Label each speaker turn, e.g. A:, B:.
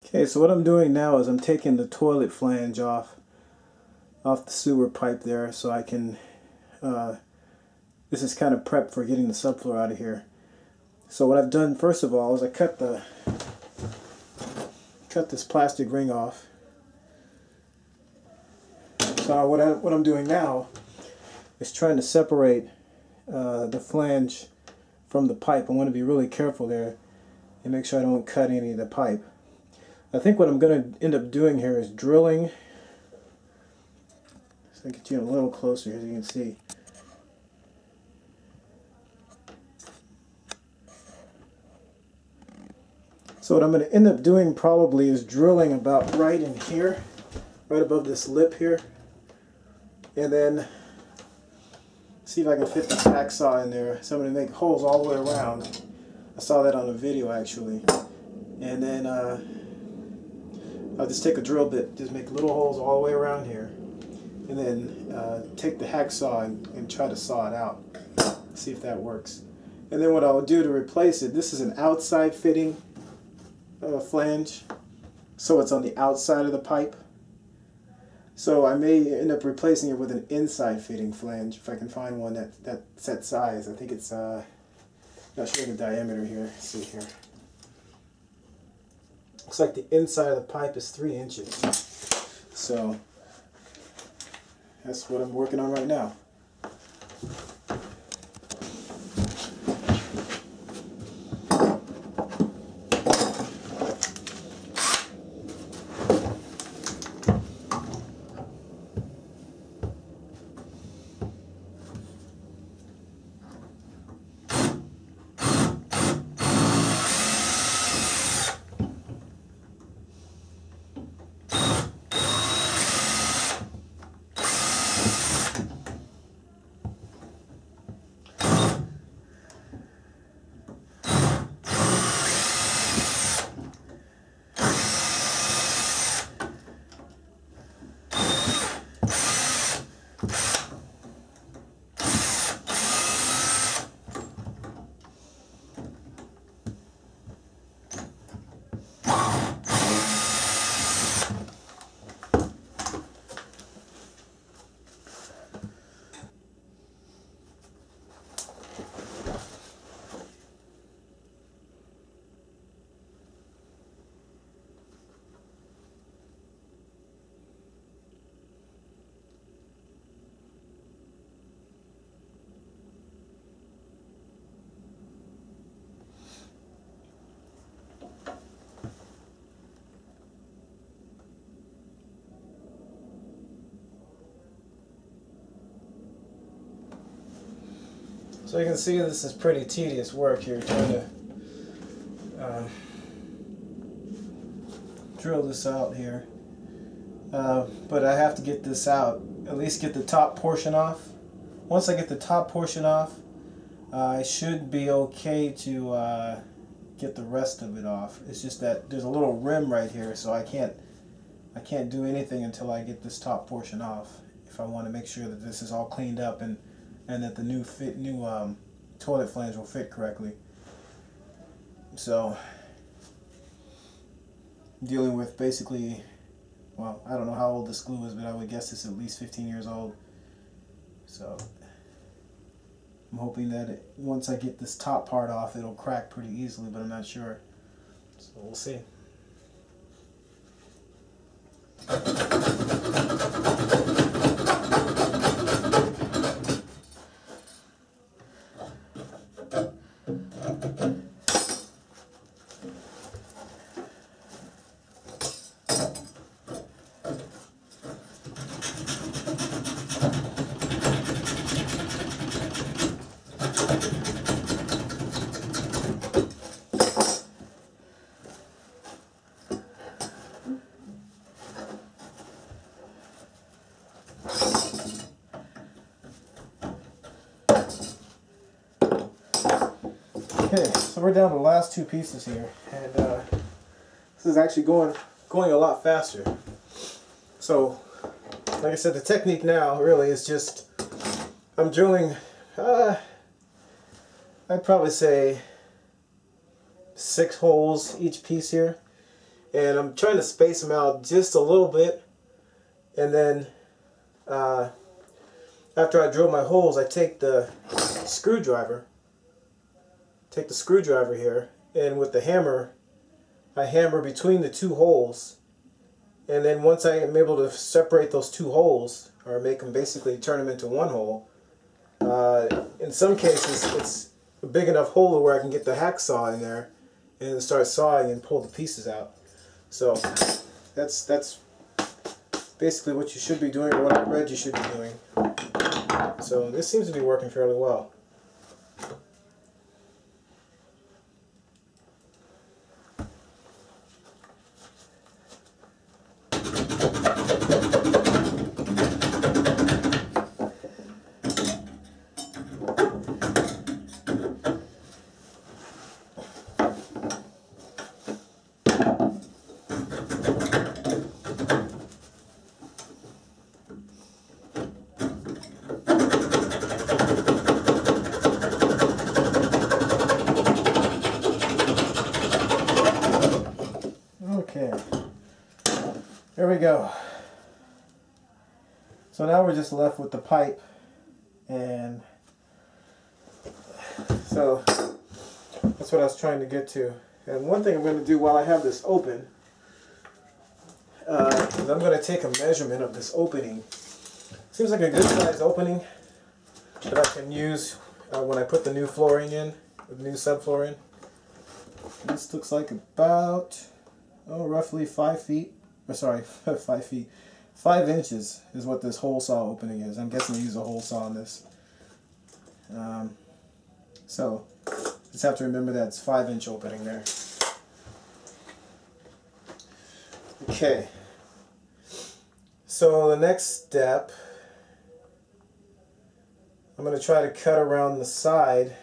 A: Okay, so what I'm doing now is I'm taking the toilet flange off the sewer pipe there, so I can, this is kind of prep for getting the subfloor out of here. So what I've done first of all is I cut this plastic ring off. So what I'm doing now is trying to separate the flange from the pipe. I want to be really careful there and make sure I don't cut any of the pipe. I think what I'm going to end up doing here is drilling. So I get you a little closer as you can see. So what I'm going to end up doing probably is drilling about right in here, right above this lip here, and then see if I can fit the hacksaw in there. So I'm going to make holes all the way around. I saw that on a video actually. And then I'll just take a drill bit, just make little holes all the way around here, and then take the hacksaw and try to saw it out. See if that works. And then what I'll do to replace it, this is an outside fitting flange, so it's on the outside of the pipe. So I may end up replacing it with an inside fitting flange if I can find one that's that size. I think it's not showing the diameter here. Let's see here. Looks like the inside of the pipe is 3 inches. So that's what I'm working on right now. So you can see this is pretty tedious work here, trying to drill this out here. But I have to get this out, at least get the top portion off. Once I get the top portion off, I should be okay to get the rest of it off. It's just that there's a little rim right here, so I can't do anything until I get this top portion off if I want to make sure that this is all cleaned up and that the new toilet flange will fit correctly. So I'm dealing with basically, well, I don't know how old this glue is, but I would guess it's at least 15 years old. So I'm hoping that once I get this top part off, it'll crack pretty easily, but I'm not sure. So we'll see. Okay, so we're down to the last 2 pieces here, and this is actually going a lot faster. So, like I said, the technique now really is just I'm drilling. I'd probably say 6 holes each piece here, And I'm trying to space them out just a little bit, and then after I drill my holes, I take the screwdriver here, and with the hammer I hammer between the two holes, and then once I am able to separate those two holes, or make them basically turn them into one hole, in some cases it's a big enough hole where I can get the hacksaw in there and start sawing and pull the pieces out. So that's basically what you should be doing, or what I read you should be doing. So this seems to be working fairly well. Okay, there we go. So now we're just left with the pipe, and so that's what I was trying to get to. And one thing I'm going to do while I have this open is I'm going to take a measurement of this opening. Seems like a good size opening that I can use when I put the new flooring in, the new subfloor in. This looks like about roughly 5 feet, or sorry, 5 feet. 5 inches is what this hole saw opening is. I'm guessing I use a hole saw on this. So, just have to remember that it's 5-inch opening there. Okay. So the next step, I'm going to try to cut around the side